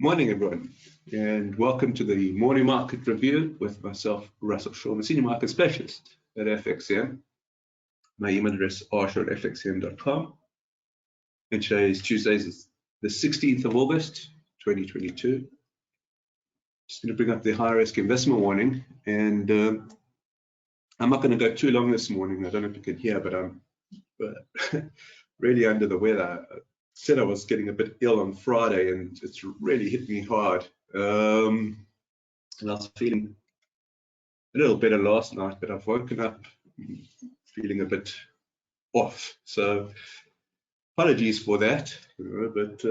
Morning, everyone, and welcome to the morning market review with myself, Russell Shaw, the senior market specialist at FXCM. My email address is r@fxcm.com, and today is Tuesday, the 16th of August, 2022. Just going to bring up the high risk investment warning, and I'm not going to go too long this morning. I don't know if you can hear, but I'm really under the weather. Said I was getting a bit ill on Friday, and it's really hit me hard. And I was feeling a little better last night, but I've woken up feeling a bit off. So apologies for that. But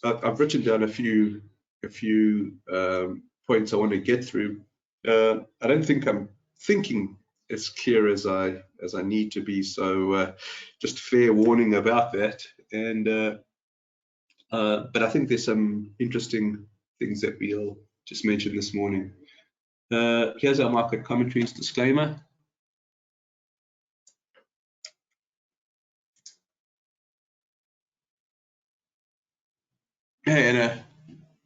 I've written down a few points I want to get through. I don't think I'm thinking as clear as I need to be. So just fair warning about that. And but I think there's some interesting things that we'll just mention this morning. Here's our market commentaries disclaimer. Hey Anna,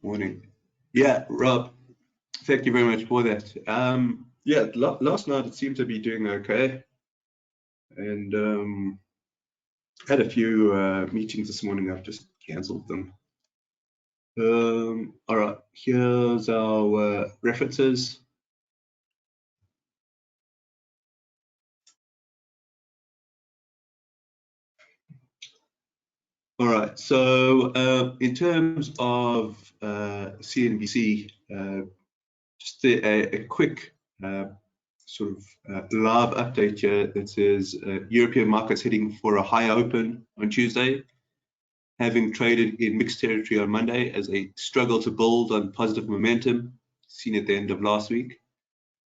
morning. Yeah, Rob, thank you very much for that. Yeah, last night it seemed to be doing okay, and had a few meetings this morning. I've just cancelled them. All right, here's our references. All right, so in terms of CNBC, just a quick sort of live update here that says European markets heading for a high open on Tuesday, having traded in mixed territory on Monday as they struggle to build on positive momentum seen at the end of last week.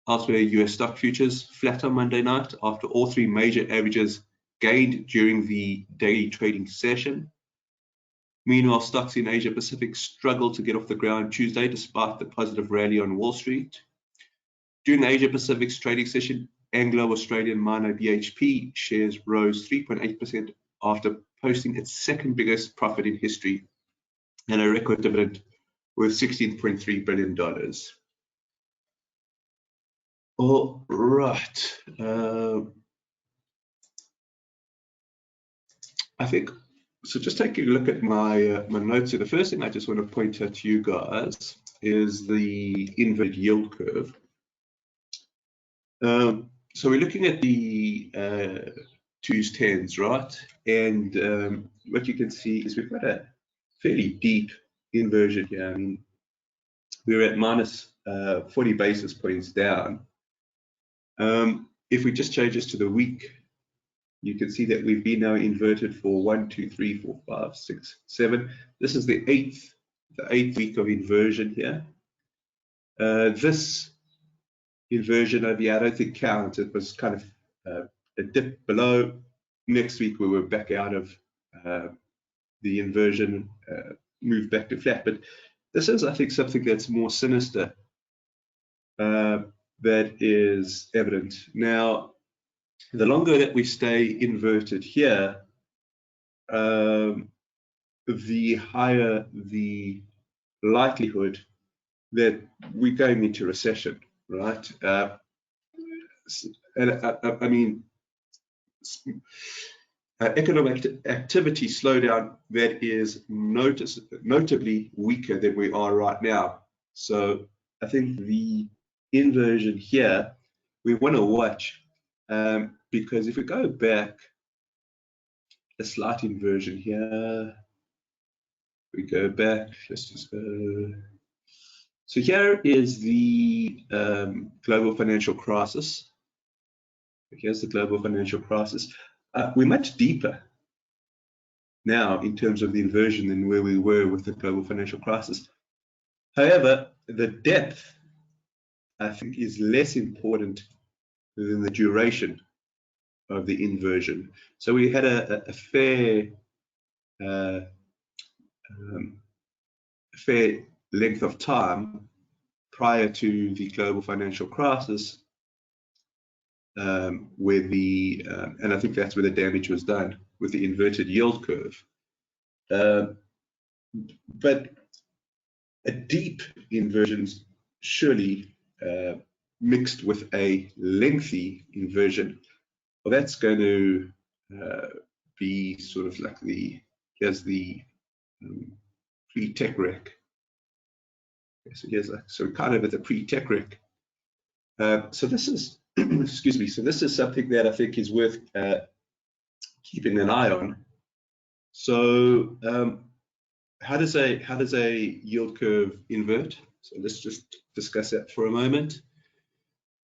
Elsewhere, US stock futures flat on Monday night after all three major averages gained during the daily trading session. Meanwhile, stocks in Asia Pacific struggled to get off the ground Tuesday despite the positive rally on Wall Street. During the Asia Pacific's trading session, Anglo-Australian miner BHP shares rose 3.8% after posting its second biggest profit in history and a record dividend worth $16.3 billion. All right. I think, so just taking a look at my notes here, the first thing I just want to point out to you guys is the Invid yield curve. So we're looking at the 2s, 10s, right? And what you can see is we've got a fairly deep inversion here. I mean, we're at minus 40 basis points down. If we just change this to the week, you can see that we've been now inverted for 1, 2, 3, 4, 5, 6, 7. This is the eighth week of inversion here. This inversion over here, I don't think counts. It was kind of a dip below. Next week we were back out of the inversion, moved back to flat. But this is, I think, something that's more sinister that is evident. Now, the longer that we stay inverted here, the higher the likelihood that we're going into recession, right? I mean, economic activity slowdown that is notably weaker than we are right now. So I think the inversion here, we want to watch, because if we go back a slight inversion here, we go back, let's just go. So here is the global financial crisis. Here's the global financial crisis. We're much deeper now in terms of the inversion than where we were with the global financial crisis. However, the depth, I think, is less important than the duration of the inversion. So we had a fair length of time prior to the global financial crisis, where the and I think that's where the damage was done with the inverted yield curve. But a deep inversion surely mixed with a lengthy inversion, well, that's going to be sort of like here's the pre-tech wreck. So here's so kind of at the pre-tech wreck. So this is, excuse me. So this is something that I think is worth keeping an eye on. So how does a yield curve invert? So let's just discuss that for a moment,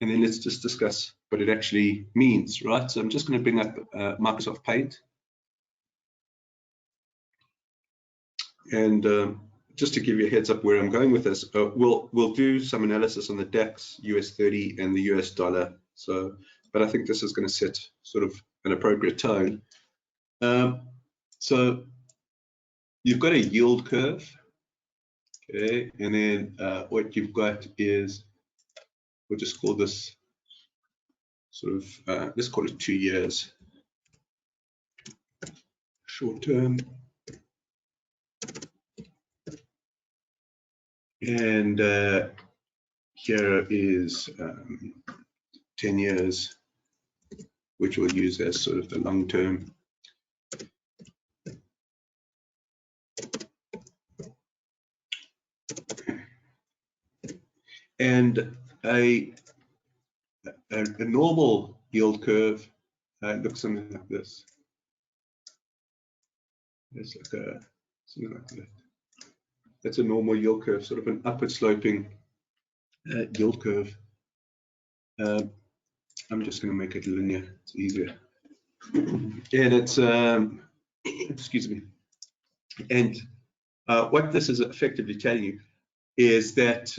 and then let's just discuss what it actually means, right? So I'm just going to bring up Microsoft Paint, and just to give you a heads up where I'm going with this, we'll do some analysis on the DAX, US 30, and the US dollar. So, but I think this is going to set sort of an appropriate tone. So you've got a yield curve, okay, and then what you've got is, we'll just call this sort of, let's call it 2 years, short term, and here is 10 years, which we'll use as sort of the long term. And a normal yield curve looks something like this. It's like something like that. That's a normal yield curve, sort of an upward sloping yield curve. I'm just going to make it linear. It's easier. And it's excuse me. And what this is effectively telling you is that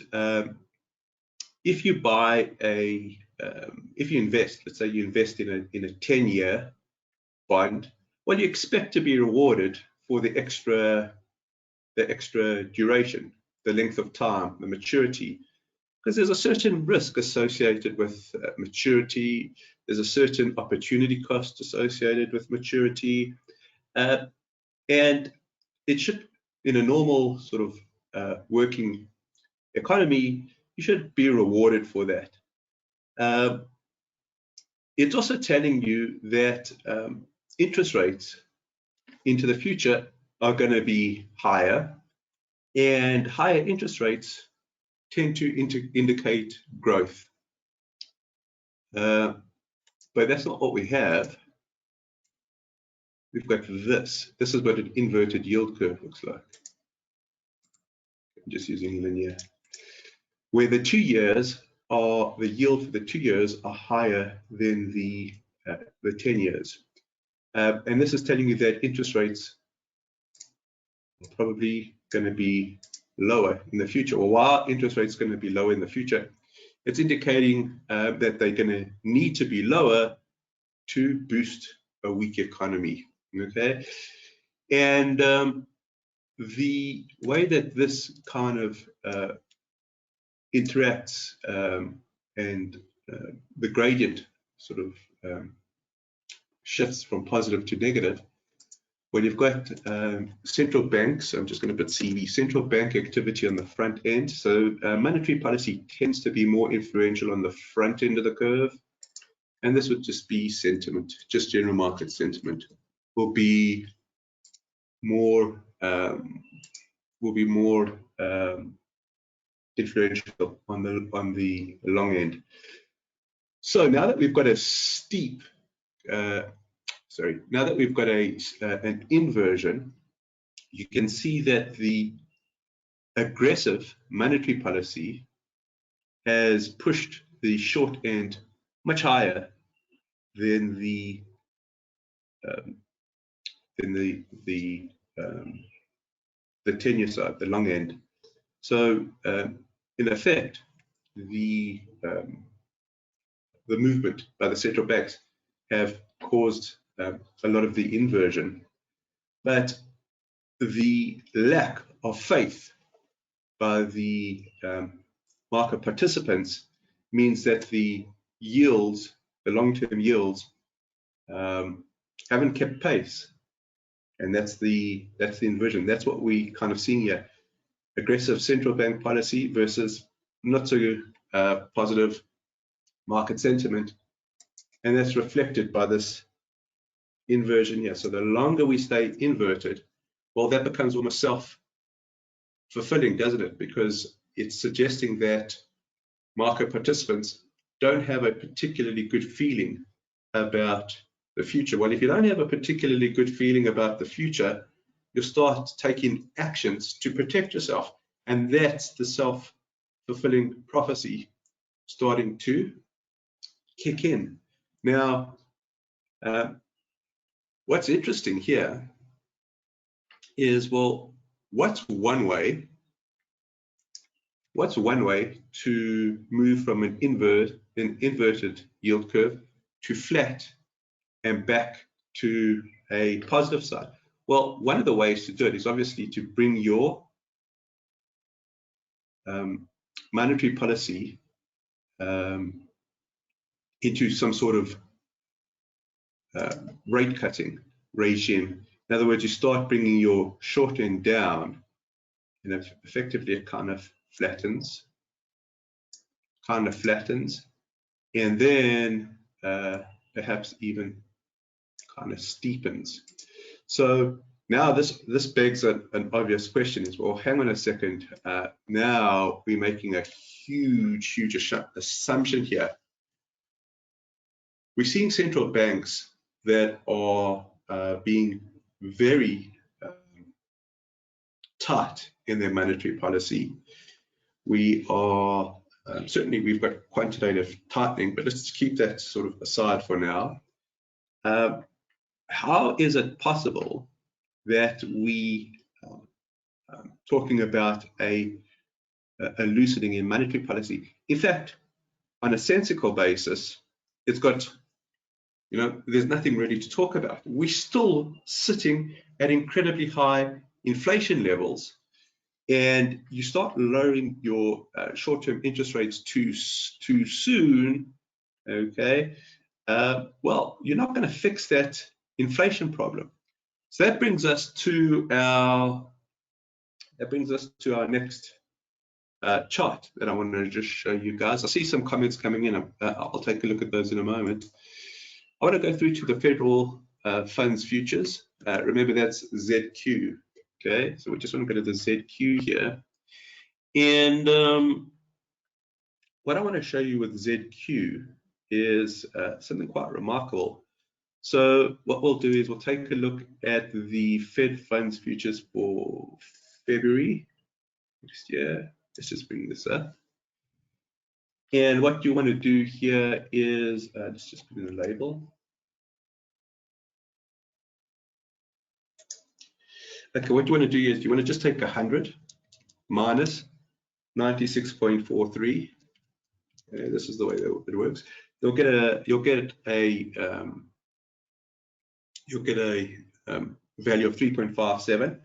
if you buy if you invest, let's say you invest in a 10-year bond, well, you expect to be rewarded for the extra duration, the length of time, the maturity, because there's a certain risk associated with maturity. There's a certain opportunity cost associated with maturity, and it should, in a normal sort of working economy, you should be rewarded for that. It's also telling you that interest rates into the future are going to be higher, and higher interest rates tend to indicate growth. But that's not what we have. We've got this. This is what an inverted yield curve looks like. I'm just using linear, where the 2 years are, the yield for the 2 years are higher than the 10 years. And this is telling you that interest rates are probably going to be lower in the future. Or while interest rates are going to be lower in the future, it's indicating that they're going to need to be lower to boost a weak economy. Okay, and the way that this kind of interacts and the gradient sort of shifts from positive to negative. When you've got central banks, I'm just going to put CV, central bank activity on the front end. So monetary policy tends to be more influential on the front end of the curve. And this would just be sentiment, just general market sentiment will be more influential on the long end. So now that we've got a steep now that we've got an inversion, you can see that the aggressive monetary policy has pushed the short end much higher than the 10-year side, the long end. So in effect, the movement by the central banks have caused a lot of the inversion, but the lack of faith by the market participants means that the yields, the long-term yields, haven't kept pace, and that's the inversion. That's what we kind of seeing here. aggressive central bank policy versus not so positive market sentiment. And that's reflected by this inversion here. So the longer we stay inverted, well, that becomes almost self-fulfilling, doesn't it? Because it's suggesting that market participants don't have a particularly good feeling about the future. Well, if you don't have a particularly good feeling about the future, you'll start taking actions to protect yourself. And that's the self-fulfilling prophecy starting to kick in. Now, what's interesting here is, well, what's one way to move from an inverted yield curve to flat and back to a positive side? Well, one of the ways to do it is obviously to bring your monetary policy into some sort of rate cutting regime. In other words, you start bringing your short end down, and effectively it kind of flattens, and then perhaps even kind of steepens. So now this begs an obvious question is, well, hang on a second, now we're making a huge assumption here. We're seeing central banks that are being very tight in their monetary policy. We are certainly, we've got quantitative tightening, but let's keep that sort of aside for now. How is it possible that we talking about a loosening in monetary policy? In fact, on a sensical basis, it's got, you know, there's nothing really to talk about. We're still sitting at incredibly high inflation levels, and you start lowering your short-term interest rates too soon, okay, well, you're not going to fix that inflation problem. So that brings us to our next chart that I want to just show you guys. I see some comments coming in. I'll take a look at those in a moment. I want to go through to the federal funds futures. Remember, that's ZQ. Okay, so we just want to go to the ZQ here. And what I want to show you with ZQ is something quite remarkable. So what we'll do is we'll take a look at the Fed funds futures for February next year. Let's just bring this up. And what you want to do here is, let's just put in a label. Okay, what you want to do is you want to just take 100 minus 96.43. This is the way that it works. You'll get a value of 3.57.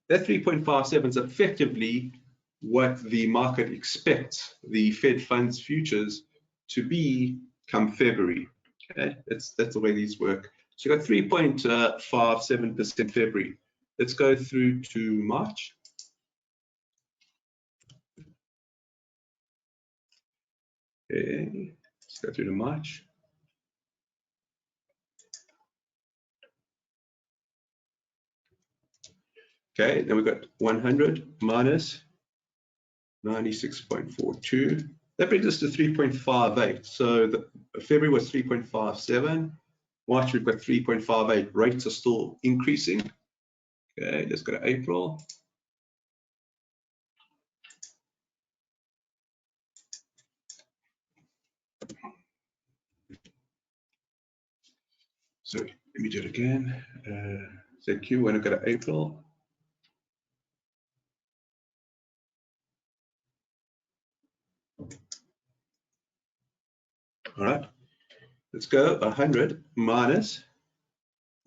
That 3.57 is effectively what the market expects the Fed funds futures to be come February. Okay, that's the way these work. So you got 3.57% February. Let's go through to March. Okay, let's go through to March. Okay, then we've got 100 minus 96.42. That brings us to 3.58. So February was 3.57. March, we've got 3.58. Rates are still increasing. Okay, let's go to April. So let me do it again. ZQ, when I go to April. All right, let's go 100 minus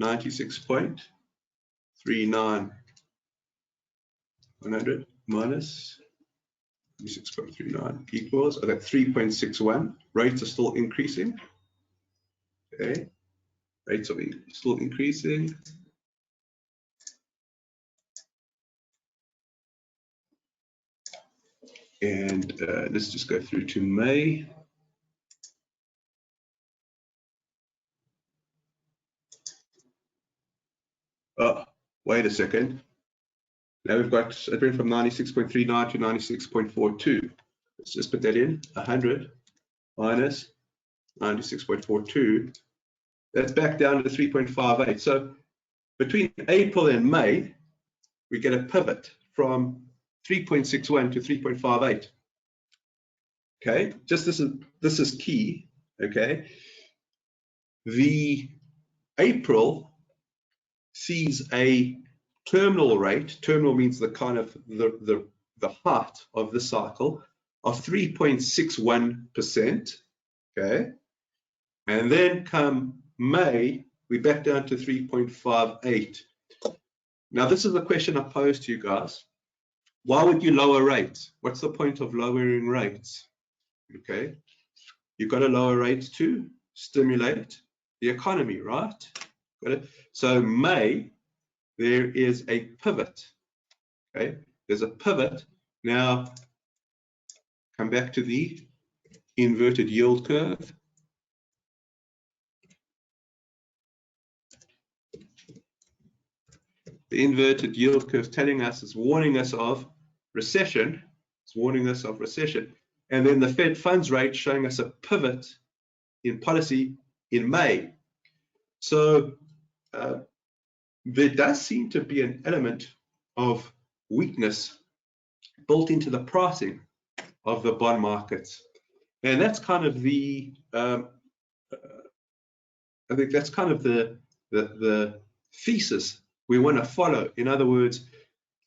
96.39. 100 minus 96.39 equals, I got 3.61. Rates are still increasing. Okay, rates are still increasing. And let's just go through to May. Oh, wait a second. Now we've got, it went from 96.39 to 96.42. Let's just put that in, 100 minus 96.42. That's back down to 3.58. So between April and May, we get a pivot from 3.61 to 3.58. Okay, just this is key. Okay, the April sees a terminal rate. Terminal means the kind of the height of the cycle of 3.61%. Okay, and then come May, we're back down to 3.58. Now, this is the question I pose to you guys. Why would you lower rates? What's the point of lowering rates? Okay, you've got to lower rates to stimulate the economy, right? Got it? So May, there is a pivot. Okay, there's a pivot. Now, come back to the inverted yield curve. The inverted yield curve telling us, it's warning us of recession. It's warning us of recession. And then the Fed funds rate showing us a pivot in policy in May. So there does seem to be an element of weakness built into the pricing of the bond markets. And that's kind of the, I think that's kind of the thesis we want to follow. In other words,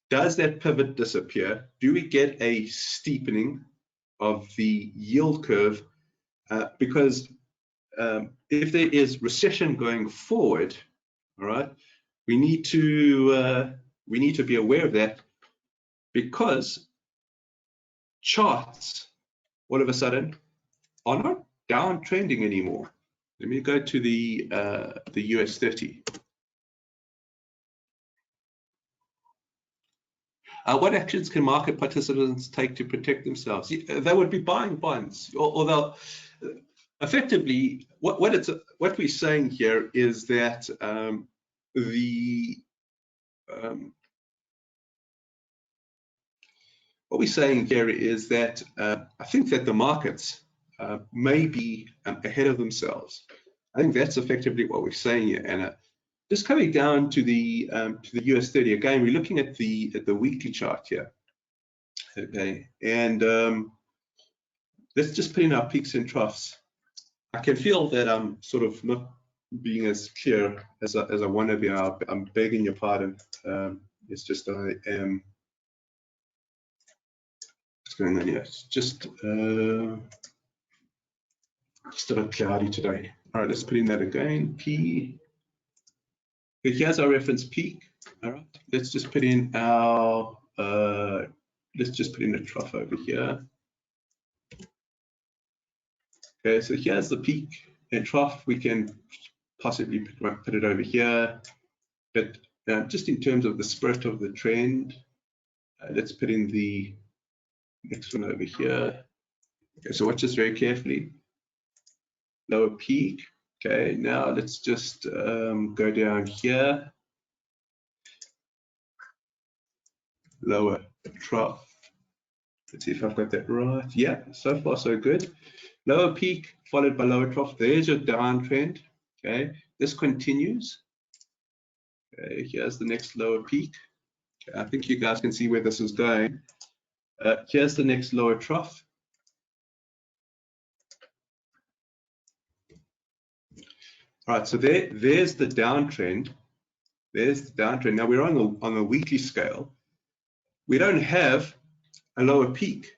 does that pivot disappear? Do we get a steepening of the yield curve? Because if there is recession going forward, all right, we need to be aware of that, because charts all of a sudden are not downtrending anymore. Let me go to the US 30. What actions can market participants take to protect themselves? They would be buying bonds, or they'll effectively, what we're saying here is that what we're saying here is that I think that the markets may be ahead of themselves. I think that's effectively what we're saying here, Anna. Just coming down to the US 30 again, we're looking at the weekly chart here. Okay, and let's just put in our peaks and troughs. I can feel that I'm sort of not being as clear as I want to be. I'm begging your pardon. It's just I am. What's going on here? It's just a bit cloudy today. All right, let's put in that again. P. Okay, here's our reference peak. All right, let's just put in our let's just put in a trough over here. Okay, so here's the peak and trough. We can possibly put it over here, but just in terms of the spirit of the trend, let's put in the next one over here. Okay, so watch this very carefully. Lower peak. Okay, now let's just go down here. Lower trough. Let's see if I've got that right. Yeah, so far so good. Lower peak followed by lower trough. There's your downtrend. Okay, this continues. Okay, here's the next lower peak. Okay, I think you guys can see where this is going. Here's the next lower trough. All right, so there's the downtrend. There's the downtrend. Now we're on the weekly scale. We don't have a lower peak.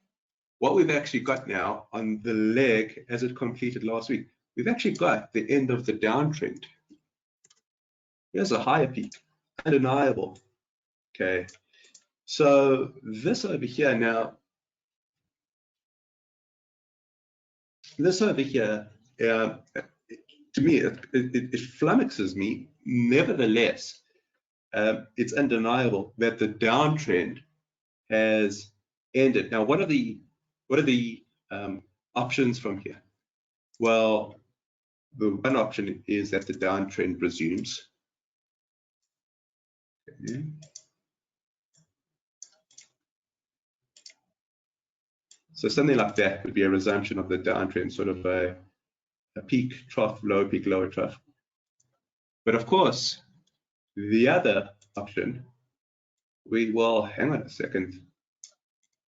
What we've actually got now on the leg as it completed last week, we've actually got the end of the downtrend. Here's a higher peak, undeniable. Okay, so this over here now, this over here, to me, it flummoxes me. Nevertheless, it's undeniable that the downtrend has ended. Now, one of the what are the options from here? Well, the one option is that the downtrend resumes. Okay. So something like that would be a resumption of the downtrend, sort of a peak, trough, lower peak, lower trough. But of course, the other option, well, hang on a second.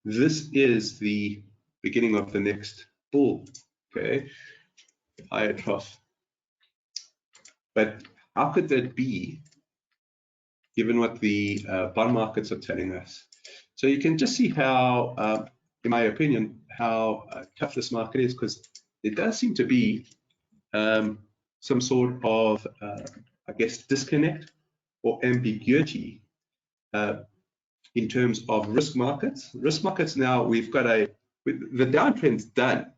This is the beginning of the next bull, okay? Higher trough. But how could that be, given what the bond markets are telling us? So you can just see how, in my opinion, how tough this market is, because it does seem to be some sort of, I guess, disconnect or ambiguity in terms of risk markets. Risk markets now, we've got the downtrend's done.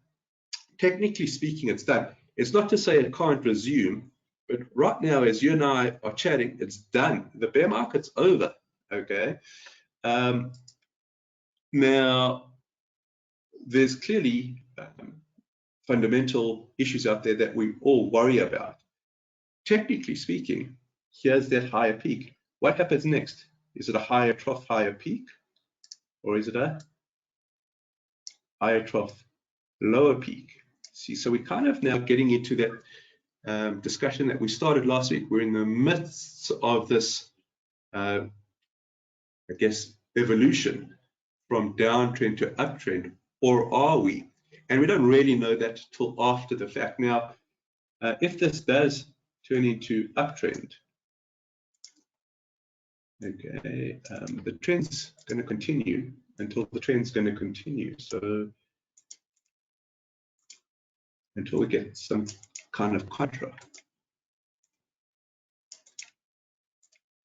Technically speaking, it's done. It's not to say it can't resume, but right now, as you and I are chatting, it's done. The bear market's over, okay? Now, there's clearly fundamental issues out there that we all worry about. Technically speaking, here's that higher peak. What happens next? Is it a higher trough, higher peak? Or is it a higher trough, lower peak? See, so we're kind of now getting into that discussion that we started last week. We're in the midst of this, I guess, evolution from downtrend to uptrend, or are we? And we don't really know that till after the fact. Now, if this does turn into uptrend, okay, the trend's going to continue until the trend's going to continue. So until we get some kind of contra.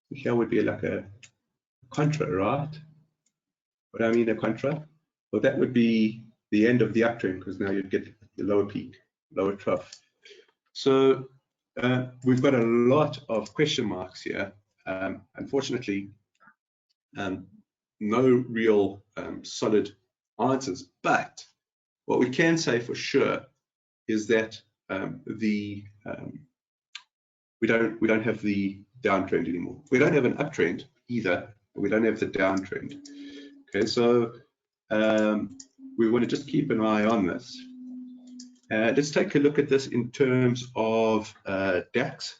Here would be like a contra, right? What do I mean a contra? Well, that would be the end of the uptrend, because now you'd get the lower peak, lower trough. So we've got a lot of question marks here. Unfortunately, no real solid answers. But what we can say for sure is that we don't have the downtrend anymore. We don't have an uptrend either. We don't have the downtrend. Okay, so we want to just keep an eye on this. Let's take a look at this in terms of DAX.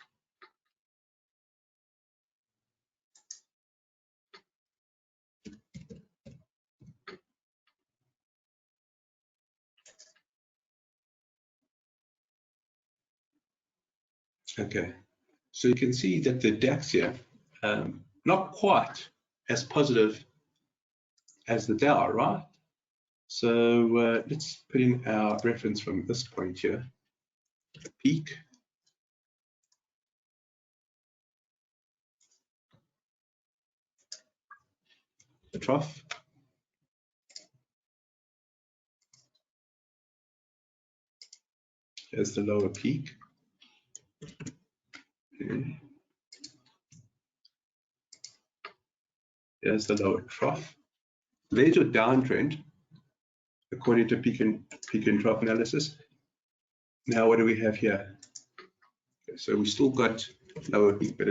Okay, so you can see that the DAX here, not quite as positive as the Dow, right? So let's put in our reference from this point here, the peak. The trough. There's the lower peak. Okay. There's the lower trough. There's your downtrend according to peak and trough analysis. Now what do we have here? Okay, so we still got lower peak, but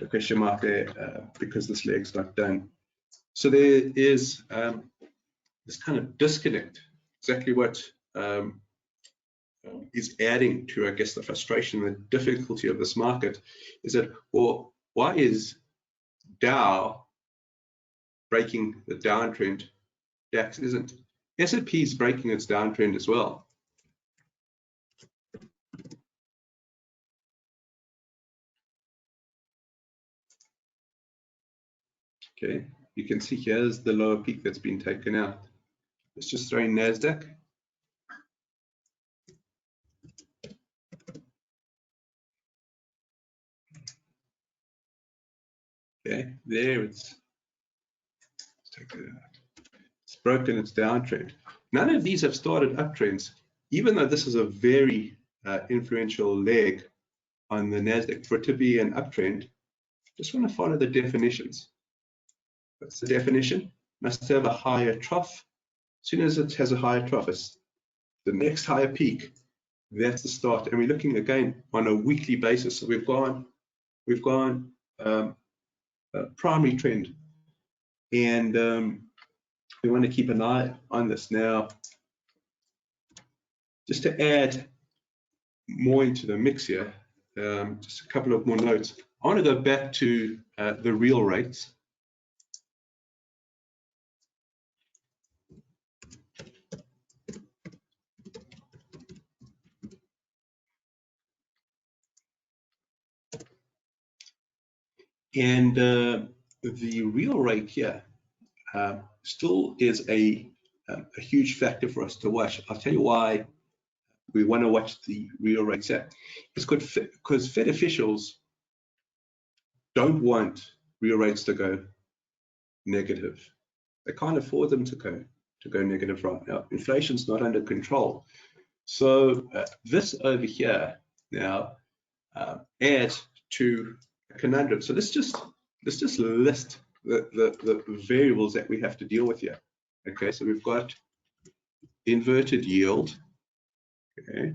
a question mark there because this leg's not done. So there is this kind of disconnect. Exactly what is adding to, I guess, the frustration, the difficulty of this market is that, well, why is Dow breaking the downtrend? DAX isn't. S&P is breaking its downtrend as well. Okay, you can see here's the lower peak that's been taken out. Let's just throw in NASDAQ. Okay, there let's take it out. It's broken its downtrend. None of these have started uptrends, even though this is a very influential leg on the NASDAQ. For it to be an uptrend, just want to follow the definitions. What's the definition? Must have a higher trough soon as it has a higher trough, it's the next higher peak, that's the start. And we're looking again on a weekly basis. So we've gone primary trend, and we want to keep an eye on this. Now, just to add more into the mix here, just a couple of more notes. I want to go back to the real rates. And the real rate here still is a huge factor for us to watch. I'll tell you why we want to watch the real rates here. It's good because Fed officials don't want real rates to go negative. They can't afford them to go negative right now. Inflation's not under control. So this over here now adds to a conundrum. So let's just list the variables that we have to deal with here. Okay, so we've got inverted yield. Okay,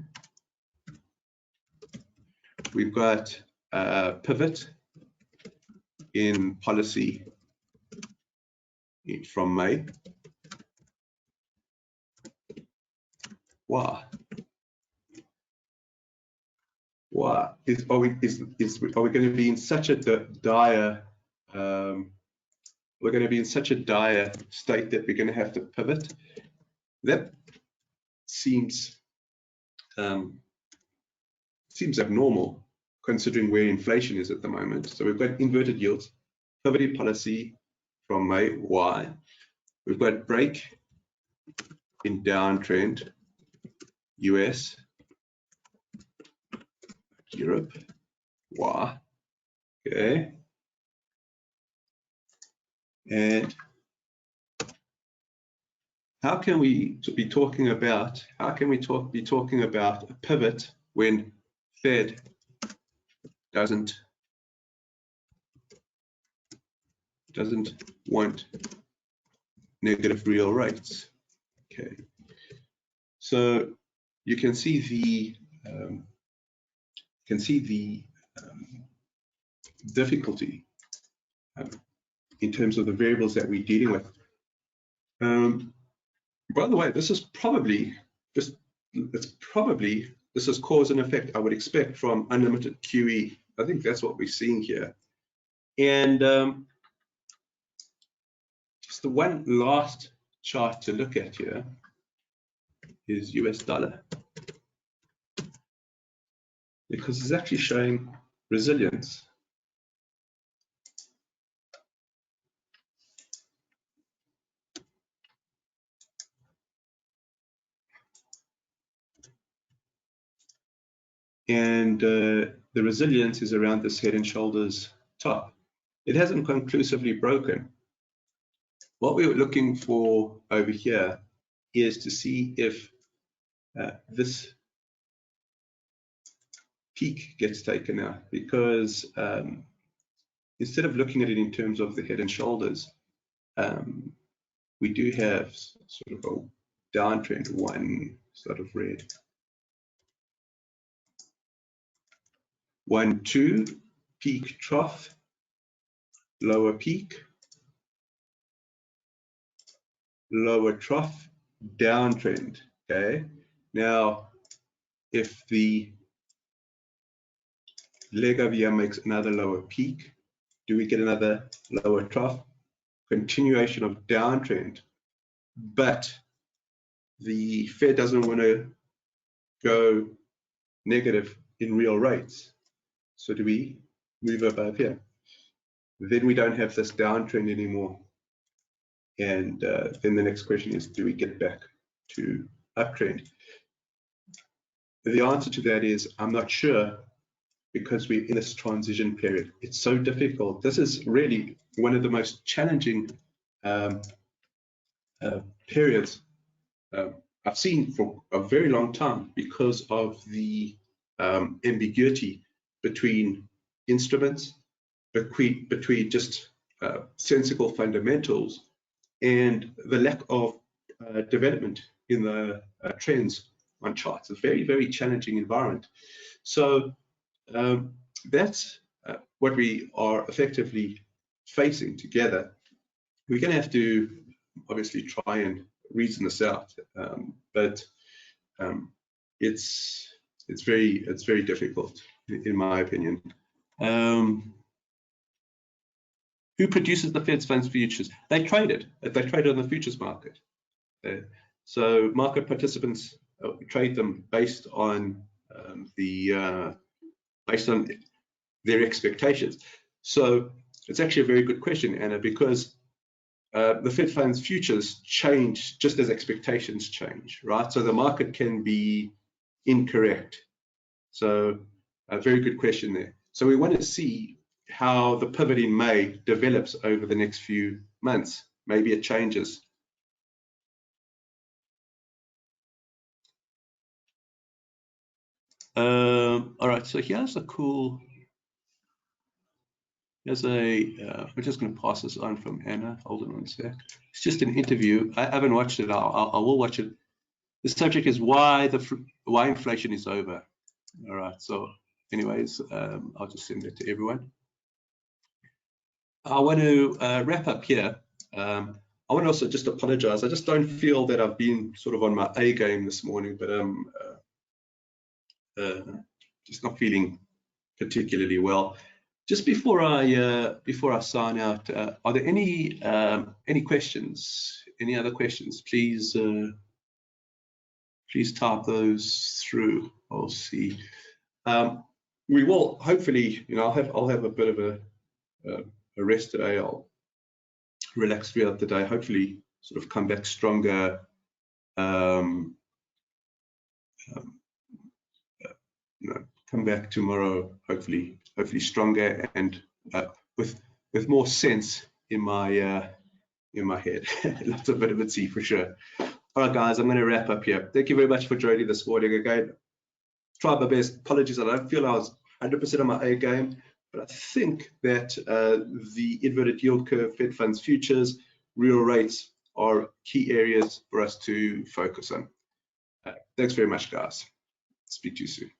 we've got pivot in policy from May. Why? Are we going to be in such a dire we're going to be in such a dire state that we're going to have to pivot? That seems abnormal considering where inflation is at the moment. So we've got inverted yields, pivoting policy from May. Why? We've got break in downtrend, US, Europe. Why? Okay. And how can we be talking about a pivot when Fed doesn't want negative real rates? Okay, so you can see the difficulty in terms of the variables that we're dealing with. By the way, this is probably this is cause and effect I would expect from unlimited QE. I think that's what we're seeing here. And just the one last chart to look at here is US dollar, because it's actually showing resilience. And the resilience is around this head and shoulders top. It hasn't conclusively broken. What we're looking for over here is to see if this peak gets taken out, because instead of looking at it in terms of the head and shoulders, we do have sort of a downtrend, one sort of red. 1, 2, peak, trough, lower peak, lower trough, downtrend. Okay, now if the leg over here makes another lower peak, do we get another lower trough? Continuation of downtrend, but the Fed doesn't want to go negative in real rates. So do we move above here? Then we don't have this downtrend anymore. And then the next question is, do we get back to uptrend? The answer to that is, I'm not sure, because we're in this transition period. It's so difficult. This is really one of the most challenging periods I've seen for a very long time, because of the ambiguity between instruments, between just sensible fundamentals, and the lack of development in the trends on charts. It's a very, very challenging environment. So that's what we are effectively facing together. We're going to have to obviously try and reason this out, but it's very difficult in my opinion. Who produces the Fed funds futures? They trade it. They trade it on the futures market. So market participants trade them based on their expectations. So it's actually a very good question, Anna, because the Fed funds futures change just as expectations change, right? So the market can be incorrect. So a very good question there. So we want to see how the pivot in May develops over the next few months. Maybe it changes. All right, so here's a cool, we're just going to pass this on from Anna. Hold on one sec. It's just an interview. I haven't watched it. I will watch it. The subject is why inflation is over. All right, so anyways, I'll just send it to everyone. I want to wrap up here. I want to also just apologize. I just don't feel that I've been sort of on my A game this morning, but I'm just not feeling particularly well. Just before I sign out, are there any questions? Any other questions? Please please type those through. I'll see. We will hopefully, you know, I'll have a bit of a rest today. I'll relax throughout the day. Hopefully, sort of come back stronger. You know, come back tomorrow. Hopefully stronger and with more sense in my head. Lots of vitamin C for sure. All right, guys, I'm going to wrap up here. Thank you very much for joining this morning. Again, tried my best. Apologies, I don't feel I was 100% on my A game, but I think that the inverted yield curve, Fed funds futures, real rates are key areas for us to focus on. Thanks very much, guys. Speak to you soon.